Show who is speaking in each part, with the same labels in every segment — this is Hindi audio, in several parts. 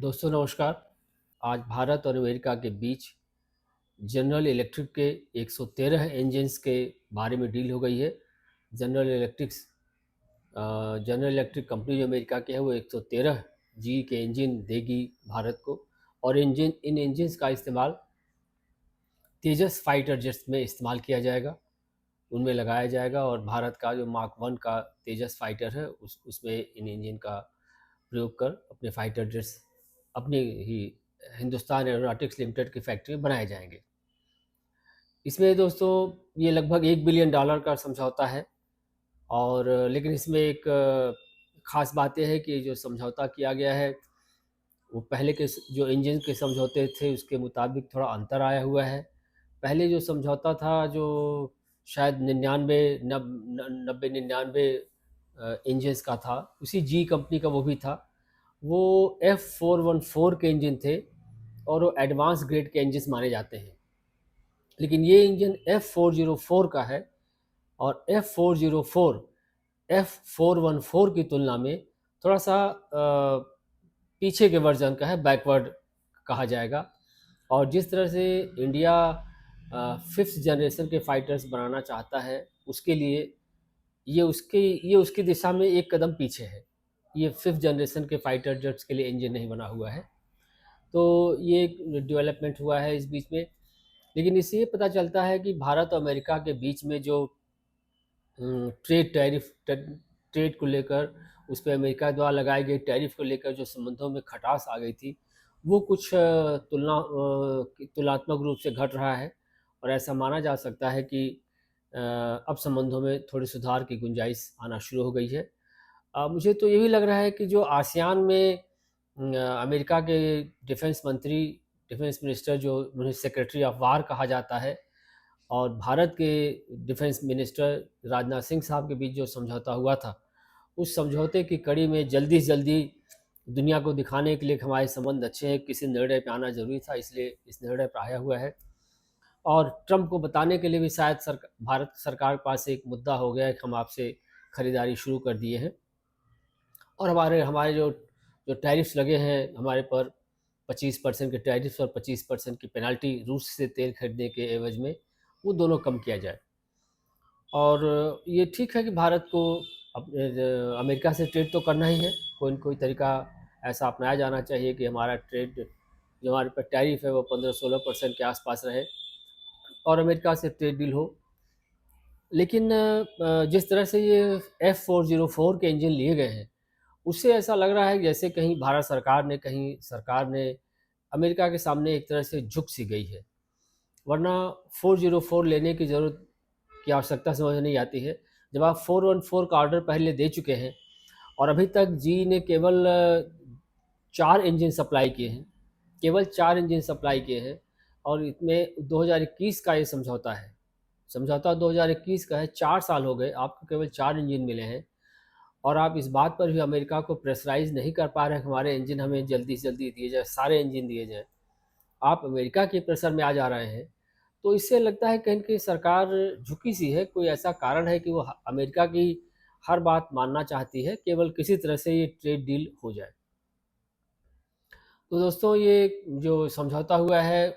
Speaker 1: दोस्तों नमस्कार। आज भारत और अमेरिका के बीच जनरल इलेक्ट्रिक के 113 इंजन्स के बारे में डील हो गई है। जनरल इलेक्ट्रिक कंपनी जो अमेरिका की है वो 113 जी के इंजन देगी भारत को, और इन इंजन्स का इस्तेमाल तेजस फाइटर जेट्स में इस्तेमाल किया जाएगा, उनमें लगाया जाएगा। और भारत का जो मार्क 1 का तेजस फाइटर है उसमें इन इंजन का प्रयोग कर अपने फाइटर जेट्स अपनी ही हिंदुस्तान एरोनॉटिक्स लिमिटेड की फैक्ट्री में बनाए जाएंगे। इसमें दोस्तों ये लगभग $1 बिलियन का समझौता है। और लेकिन इसमें एक ख़ास बात यह है कि जो समझौता किया गया है वो पहले के जो इंजन के समझौते थे उसके मुताबिक थोड़ा अंतर आया हुआ है। पहले जो समझौता था, जो शायद 99 इंजन्स का था, उसी जी कंपनी का वो भी था, वो F414 के इंजन थे और वो एडवांस ग्रेड के इंजन माने जाते हैं। लेकिन ये इंजन F404 का है, और F404 F414 की तुलना में थोड़ा सा पीछे के वर्जन का है, बैकवर्ड कहा जाएगा। और जिस तरह से इंडिया 5th जनरेशन के फाइटर्स बनाना चाहता है, उसके लिए ये उसकी दिशा में एक कदम पीछे है। ये 5th जनरेशन के फाइटर जेट्स के लिए इंजन नहीं बना हुआ है। तो ये एक डेवलपमेंट हुआ है इस बीच में। लेकिन इससे ये पता चलता है कि भारत और अमेरिका के बीच में जो ट्रेड को लेकर, उस पर अमेरिका द्वारा लगाए गए टैरिफ को लेकर जो संबंधों में खटास आ गई थी, वो कुछ तुलनात्मक रूप से घट रहा है। और ऐसा माना जा सकता है कि अब संबंधों में थोड़ी सुधार की गुंजाइश आना शुरू हो गई है। मुझे तो ये भी लग रहा है कि जो आसियान में अमेरिका के डिफेंस मिनिस्टर, जो उन्हें सेक्रेटरी ऑफ वार कहा जाता है, और भारत के डिफेंस मिनिस्टर राजनाथ सिंह साहब के बीच जो समझौता हुआ था, उस समझौते की कड़ी में जल्दी से जल्दी दुनिया को दिखाने के लिए कि हमारे संबंध अच्छे हैं, किसी निर्णय पे आना ज़रूरी था, इसलिए इस निर्णय पर आया हुआ है। और ट्रंप को बताने के लिए भी शायद भारत सरकार के पास एक मुद्दा हो गया है कि हम आपसे ख़रीदारी शुरू कर दिए हैं। और हमारे हमारे जो जो टैरिफ्स लगे हैं हमारे पर, 25% के टैरिफ्स और 25% की पेनल्टी रूस से तेल खरीदने के एवज में, वो दोनों कम किया जाए। और ये ठीक है कि भारत को अपने अमेरिका से ट्रेड तो करना ही है, कोई न कोई तरीका ऐसा अपनाया जाना चाहिए कि हमारा ट्रेड, जो हमारे पर टैरिफ है वो 15-16% के आसपास रहे और अमेरिका से ट्रेड डील हो। लेकिन जिस तरह से ये F404 के इंजन लिए गए हैं, उससे ऐसा लग रहा है जैसे कहीं भारत सरकार ने, अमेरिका के सामने एक तरह से झुक सी गई है। वरना 404 लेने की ज़रूरत की आवश्यकता समझ नहीं आती है, जब आप 414 का ऑर्डर पहले दे चुके हैं और अभी तक जी ने केवल 4 इंजन सप्लाई किए हैं, केवल 4 इंजन सप्लाई किए हैं। और इसमें 2021 का ये समझौता है, समझौता 2021 का है, 4 साल हो गए, आपको केवल 4 इंजन मिले हैं। और आप इस बात पर भी अमेरिका को प्रेशराइज नहीं कर पा रहे हैं कि हमारे इंजन हमें जल्दी से जल्दी दिए जाए, सारे इंजन दिए जाएँ। आप अमेरिका के प्रेशर में आ जा रहे हैं, तो इससे लगता है कहीं न कहीं सरकार झुकी सी है, कोई ऐसा कारण है कि वो अमेरिका की हर बात मानना चाहती है, केवल किसी तरह से ये ट्रेड डील हो जाए। तो दोस्तों ये जो समझौता हुआ है,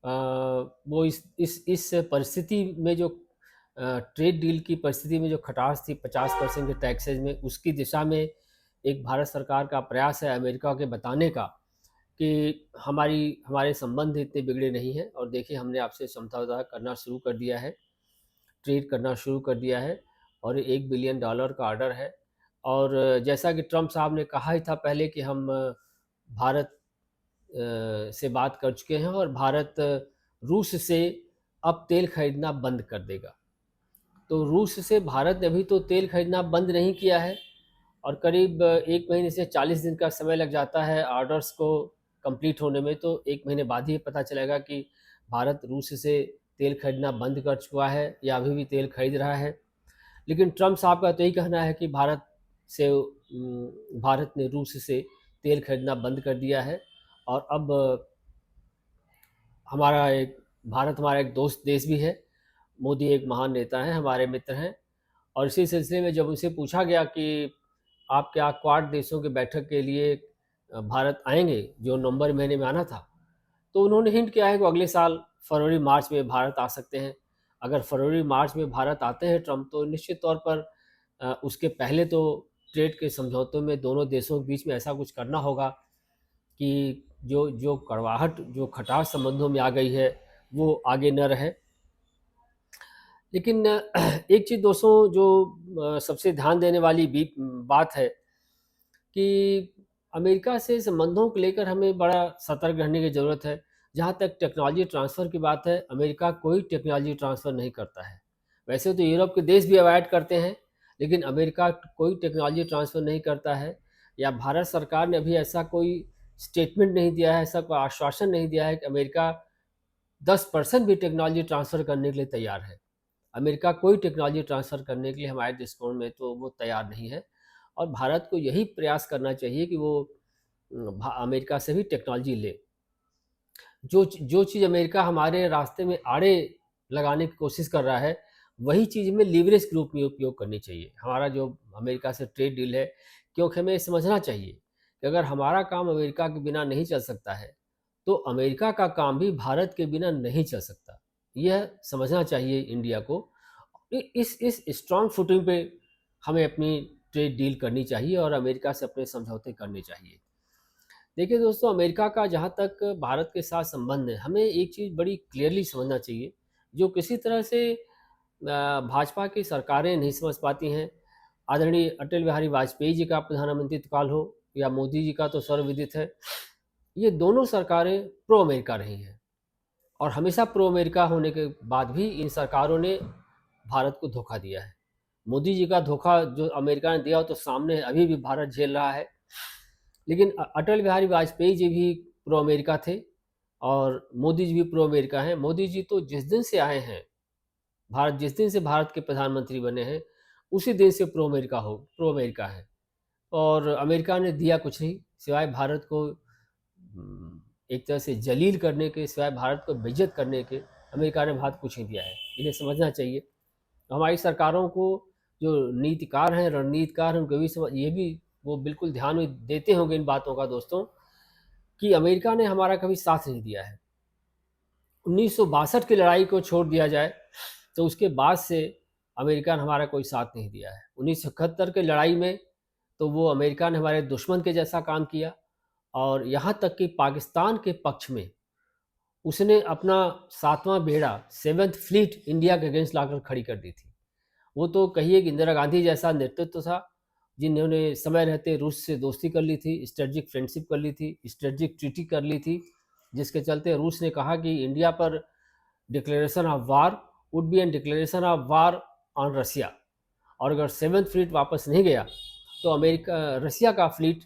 Speaker 1: वो इस परिस्थिति में, जो ट्रेड डील की परिस्थिति में जो खटास थी 50% के टैक्सेज में, उसकी दिशा में एक भारत सरकार का प्रयास है अमेरिका के बताने का कि हमारे संबंध इतने बिगड़े नहीं हैं, और देखिए हमने आपसे समझौता करना शुरू कर दिया है, ट्रेड करना शुरू कर दिया है, और $1 बिलियन का ऑर्डर है। और जैसा कि ट्रंप साहब ने कहा ही था पहले कि हम भारत से बात कर चुके हैं, और भारत रूस से अब तेल खरीदना बंद कर देगा। तो रूस से भारत ने अभी तो तेल खरीदना बंद नहीं किया है, और करीब 1 महीने से 40 दिन का समय लग जाता है ऑर्डर्स को कंप्लीट होने में। तो 1 महीने बाद ही पता चलेगा कि भारत रूस से तेल खरीदना बंद कर चुका है या अभी भी तेल खरीद रहा है। लेकिन ट्रंप साहब का तो यही कहना है कि भारत ने रूस से तेल खरीदना बंद कर दिया है, और अब हमारा एक भारत हमारा एक दोस्त देश भी है। मोदी एक महान नेता हैं, हमारे मित्र हैं। और इसी सिलसिले में जब उनसे पूछा गया कि आप क्या क्वाड देशों की बैठक के लिए भारत आएंगे, जो नवंबर महीने में आना था, तो उन्होंने हिंट किया है कि अगले साल फरवरी मार्च में भारत आ सकते हैं। अगर फरवरी मार्च में भारत आते हैं ट्रंप, तो निश्चित तौर पर उसके पहले तो ट्रेड के समझौतों में दोनों देशों के बीच में ऐसा कुछ करना होगा कि जो जो कड़वाहट, जो खटास संबंधों में आ गई है, वो आगे न रहे। लेकिन एक चीज़ दोस्तों जो सबसे ध्यान देने वाली बात है कि अमेरिका से संबंधों को लेकर हमें बड़ा सतर्क रहने की ज़रूरत है। जहाँ तक टेक्नोलॉजी ट्रांसफ़र की बात है, अमेरिका कोई टेक्नोलॉजी ट्रांसफ़र नहीं करता है। वैसे तो यूरोप के देश भी अवॉइड करते हैं, लेकिन अमेरिका कोई टेक्नोलॉजी ट्रांसफ़र नहीं करता है, या भारत सरकार ने अभी ऐसा कोई स्टेटमेंट नहीं दिया है, ऐसा कोई आश्वासन नहीं दिया है कि अमेरिका 10% भी टेक्नोलॉजी ट्रांसफ़र करने के लिए तैयार है। अमेरिका कोई टेक्नोलॉजी ट्रांसफ़र करने के लिए हमारे दृष्टिकोण में तो वो तैयार नहीं है, और भारत को यही प्रयास करना चाहिए कि वो अमेरिका से भी टेक्नोलॉजी ले। जो चीज़ अमेरिका हमारे रास्ते में आड़े लगाने की कोशिश कर रहा है, वही चीज़ हमें लीवरेज के रूप में उपयोग करनी चाहिए। हमारा जो अमेरिका से ट्रेड डील है, क्योंकि हमें समझना चाहिए कि अगर हमारा काम अमेरिका के बिना नहीं चल सकता है, तो अमेरिका का काम भी भारत के बिना नहीं चल सकता। यह समझना चाहिए इंडिया को। इस स्ट्रॉन्ग फुटिंग पे हमें अपनी ट्रेड डील करनी चाहिए और अमेरिका से अपने समझौते करने चाहिए। देखिए दोस्तों, अमेरिका का जहाँ तक भारत के साथ संबंध है, हमें एक चीज़ बड़ी क्लियरली समझना चाहिए, जो किसी तरह से भाजपा की सरकारें नहीं समझ पाती हैं। आदरणीय अटल बिहारी वाजपेयी जी का प्रधानमंत्री काल हो, या मोदी जी का तो सर्वविदित है, ये दोनों सरकारें प्रो अमेरिका रही हैं, और हमेशा प्रो अमेरिका होने के बाद भी इन सरकारों ने भारत को धोखा दिया है। मोदी जी का धोखा जो अमेरिका ने दिया, हो तो सामने अभी भी भारत झेल रहा है। लेकिन अटल बिहारी वाजपेयी जी भी प्रो अमेरिका थे, और मोदी जी भी प्रो अमेरिका हैं। मोदी जी तो जिस दिन से आए हैं, जिस दिन से भारत के प्रधानमंत्री बने हैं, उसी दिन से प्रो अमेरिका है। और अमेरिका ने दिया कुछ नहीं, सिवाय भारत को एक तरह से जलील करने के, सिवाय भारत को बेइज्जत करने के, अमेरिका ने भारत कुछ नहीं दिया है। इन्हें समझना चाहिए। हमारी सरकारों को, जो नीतिकार हैं, रणनीतिकार हैं, उनको भी ये भी वो बिल्कुल ध्यान में देते होंगे इन बातों का दोस्तों, कि अमेरिका ने हमारा कभी साथ नहीं दिया है। 1962 की लड़ाई को छोड़ दिया जाए तो उसके बाद से अमेरिका ने हमारा कोई साथ नहीं दिया है। 1971 की लड़ाई में तो वो अमेरिका ने हमारे दुश्मन के जैसा काम किया, और यहाँ तक कि पाकिस्तान के पक्ष में उसने अपना 7वां बेड़ा, 7th फ्लीट इंडिया के अगेंस्ट लाकर खड़ी कर दी थी। वो तो कहिए कि इंदिरा गांधी जैसा नेतृत्व था, जिन्होंने समय रहते रूस से दोस्ती कर ली थी, स्ट्रेटजिक फ्रेंडशिप कर ली थी, स्ट्रेटजिक ट्रीटी कर ली थी, जिसके चलते रूस ने कहा कि इंडिया पर declaration of war would be an declaration of war on Russia, और अगर 7th फ्लीट वापस नहीं गया तो रसिया का फ्लीट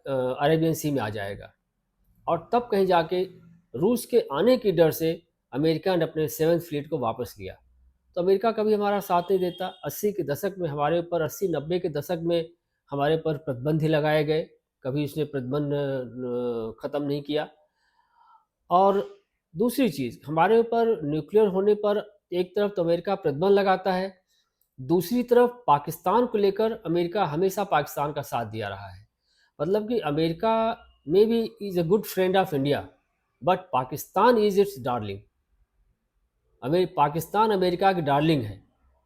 Speaker 1: अरेबियन सी में आ जाएगा। और तब कहीं जाके रूस के आने की डर से अमेरिका ने अपने 7th फ्लीट को वापस लिया। तो अमेरिका कभी हमारा साथ नहीं देता। 80 के दशक में हमारे ऊपर, 80-90 के दशक में हमारे ऊपर प्रतिबंध ही लगाए गए, कभी उसने प्रतिबंध ख़त्म नहीं किया। और दूसरी चीज़, हमारे ऊपर न्यूक्लियर होने पर एक तरफ तो अमेरिका प्रतिबंध लगाता है, दूसरी तरफ पाकिस्तान को लेकर अमेरिका हमेशा पाकिस्तान का साथ दिया रहा है। मतलब कि America may be is a good friend of India, but Pakistan is it's darling. Pakistan America की डार्लिंग है,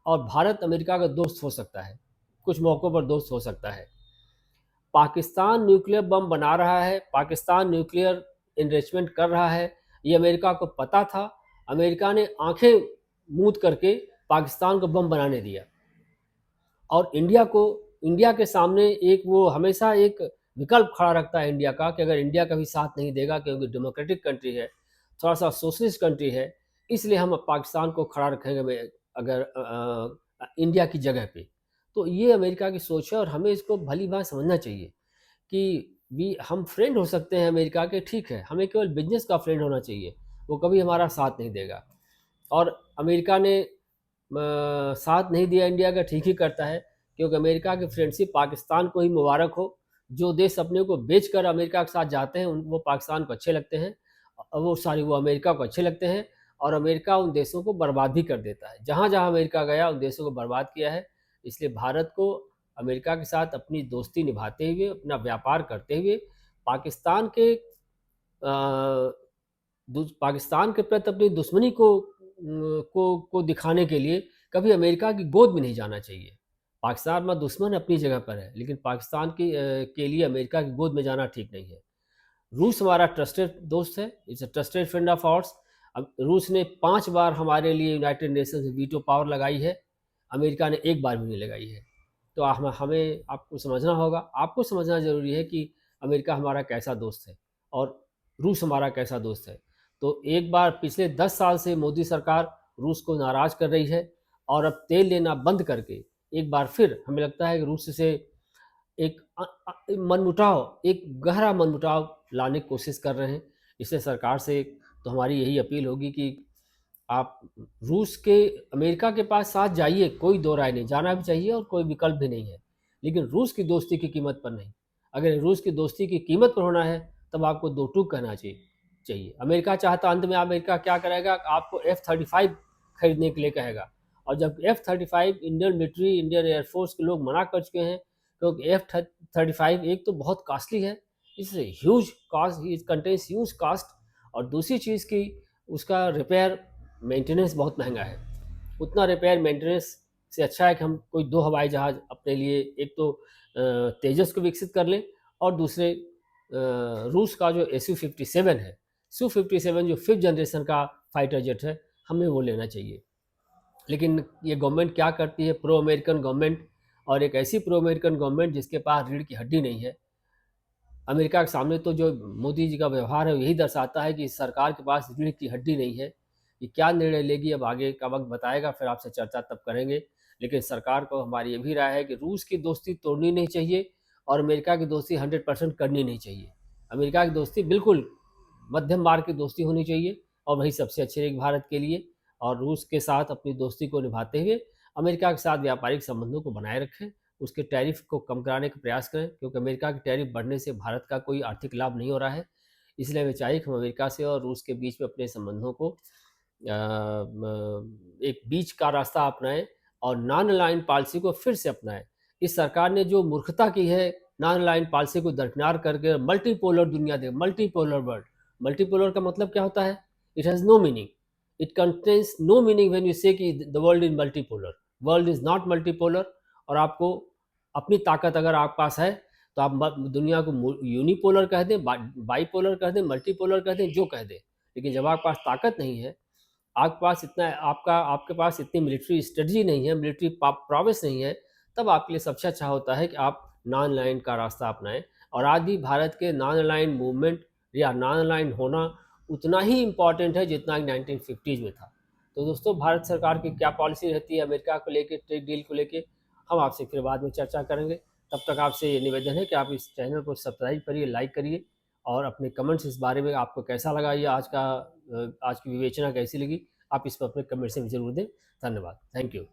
Speaker 1: और भारत अमेरिका का दोस्त हो सकता है, कुछ मौक़ों पर दोस्त हो सकता है। पाकिस्तान न्यूक्लियर बम बना रहा है, पाकिस्तान न्यूक्लियर इनरिचमेंट कर रहा है, ये अमेरिका को पता था। अमेरिका ने आंखें मूंद करके पाकिस्तान को बम बनाने दिया, और इंडिया के सामने एक वो हमेशा एक विकल्प खड़ा रखता है इंडिया का, कि अगर इंडिया कभी साथ नहीं देगा, क्योंकि डेमोक्रेटिक कंट्री है, थोड़ा सा सोशलिस्ट कंट्री है, इसलिए हम पाकिस्तान को खड़ा रखेंगे अगर इंडिया की जगह पे। तो ये अमेरिका की सोच है, और हमें इसको भली भांति समझना चाहिए कि हम फ्रेंड हो सकते हैं अमेरिका के, ठीक है, हमें केवल बिजनेस का फ्रेंड होना चाहिए, वो कभी हमारा साथ नहीं देगा। और अमेरिका ने साथ नहीं दिया इंडिया का, ठीक ही करता है, क्योंकि अमेरिका की फ्रेंडशिप पाकिस्तान को ही मुबारक हो। जो देश अपने को बेचकर अमेरिका के साथ जाते हैं, वो पाकिस्तान को अच्छे लगते हैं, वो अमेरिका को अच्छे लगते हैं, और अमेरिका उन देशों को बर्बाद भी कर देता है। जहाँ जहाँ अमेरिका गया उन देशों को बर्बाद किया है। इसलिए भारत को अमेरिका के साथ अपनी दोस्ती निभाते हुए, अपना व्यापार करते हुए, पाकिस्तान के पाकिस्तान के प्रति अपनी दुश्मनी को दिखाने के लिए कभी अमेरिका की गोद में नहीं जाना चाहिए। पाकिस्तान में दुश्मन अपनी जगह पर है, लेकिन पाकिस्तान के लिए अमेरिका की गोद में जाना ठीक नहीं है। रूस हमारा ट्रस्टेड दोस्त है, it's a trusted friend of hours. अब रूस ने 5 बार हमारे लिए यूनाइटेड नेशंस में वीटो पावर लगाई है, अमेरिका ने एक बार भी नहीं लगाई है। तो हमें आपको समझना होगा, आपको समझना ज़रूरी है कि अमेरिका हमारा कैसा दोस्त है और रूस हमारा कैसा दोस्त है। तो एक बार पिछले 10 साल से मोदी सरकार रूस को नाराज़ कर रही है और अब तेल लेना बंद करके एक बार फिर हमें लगता है कि रूस से एक मनमुटाव, एक गहरा मनमुटाव लाने की कोशिश कर रहे हैं। इसलिए सरकार से तो हमारी यही अपील होगी कि आप रूस के अमेरिका के पास साथ जाइए, कोई दो राय नहीं, जाना भी चाहिए और कोई विकल्प भी नहीं है, लेकिन रूस की दोस्ती की कीमत पर नहीं। अगर रूस की दोस्ती की कीमत पर होना है तब आपको दो टूक कहना चाहिए। अमेरिका चाहता, अंत में अमेरिका क्या करेगा, आपको F-35 खरीदने के लिए कहेगा, और जब F-35 Indian military, Indian air force के लोग मना कर चुके हैं, क्योंकि F-35 एक तो बहुत कॉस्टली है, it's huge cost, it contains huge cost, और दूसरी चीज़ की उसका रिपेयर मेंटेनेंस बहुत महंगा है। उतना रिपेयर मेंटेनेंस से अच्छा है कि हम कोई 2 हवाई जहाज़ अपने लिए, एक तो तेजस को विकसित कर लें, और दूसरे रूस का जो Su-57 है, Su-57 जो 5th जनरेशन का फाइटर जेट है, हमें वो लेना चाहिए। लेकिन ये गवर्नमेंट क्या करती है, प्रो अमेरिकन गवर्नमेंट, और एक ऐसी प्रो अमेरिकन गवर्नमेंट जिसके पास रीढ़ की हड्डी नहीं है। अमेरिका के सामने तो जो मोदी जी का व्यवहार है यही दर्शाता है कि सरकार के पास रीढ़ की हड्डी नहीं है। ये क्या निर्णय लेगी अब आगे का वक्त बताएगा, फिर आपसे चर्चा तब करेंगे। लेकिन सरकार को हमारी ये भी राय है कि रूस की दोस्ती तोड़नी नहीं चाहिए और अमेरिका की दोस्ती 100% करनी नहीं चाहिए। अमेरिका की दोस्ती बिल्कुल मध्यम मार्ग की दोस्ती होनी चाहिए, और वही सबसे अच्छी रहेगी भारत के लिए। और रूस के साथ अपनी दोस्ती को निभाते हुए अमेरिका के साथ व्यापारिक संबंधों को बनाए रखें, उसके टैरिफ को कम कराने का प्रयास करें, क्योंकि अमेरिका के टैरिफ बढ़ने से भारत का कोई आर्थिक लाभ नहीं हो रहा है। इसलिए हमें चाहिए कि हम अमेरिका से और रूस के बीच में अपने संबंधों को एक बीच का रास्ता अपनाएं और नॉन अलाइंड पॉलिसी को फिर से अपनाएं। इस सरकार ने जो मूर्खता की है, नॉन अलाइंड पॉलिसी को दरकिनार करके मल्टीपोलर दुनिया दे, मल्टीपोलर वर्ल्ड। मल्टीपोलर का मतलब क्या होता है? It has no meaning, it contains no meaning when you say कि the world is multipolar. World is not multipolar. और आपको अपनी ताकत अगर आपके पास है तो आप दुनिया को यूनिपोलर कह दें, बाईपोलर कह दें, मल्टीपोलर कह दें, जो कह दें। लेकिन जब आपके पास ताकत नहीं है, आपके पास इतना आपके पास इतनी मिलिट्री स्ट्रेटजी नहीं है, मिलिट्री प्रोवेस नहीं है, तब आपके लिए सबसे अच्छा होता है कि आप नॉन अलाइंड का रास्ता अपनाएं। और आज भी भारत के नॉन अलाइंड मूवमेंट या नॉन अलाइंड होना उतना ही इम्पॉर्टेंट है जितना 1950s में था। तो दोस्तों, भारत सरकार की क्या पॉलिसी रहती है अमेरिका को लेकर, ट्रेड डील को लेकर, हम आपसे फिर बाद में चर्चा करेंगे। तब तक आपसे ये निवेदन है कि आप इस चैनल को सब्सक्राइब करिए, लाइक करिए, और अपने कमेंट्स इस बारे में आपको कैसा लगा, ये आज की विवेचना कैसी लगी, आप इस पर अपने कमेंट्स में ज़रूर दें। धन्यवाद, थैंक यू।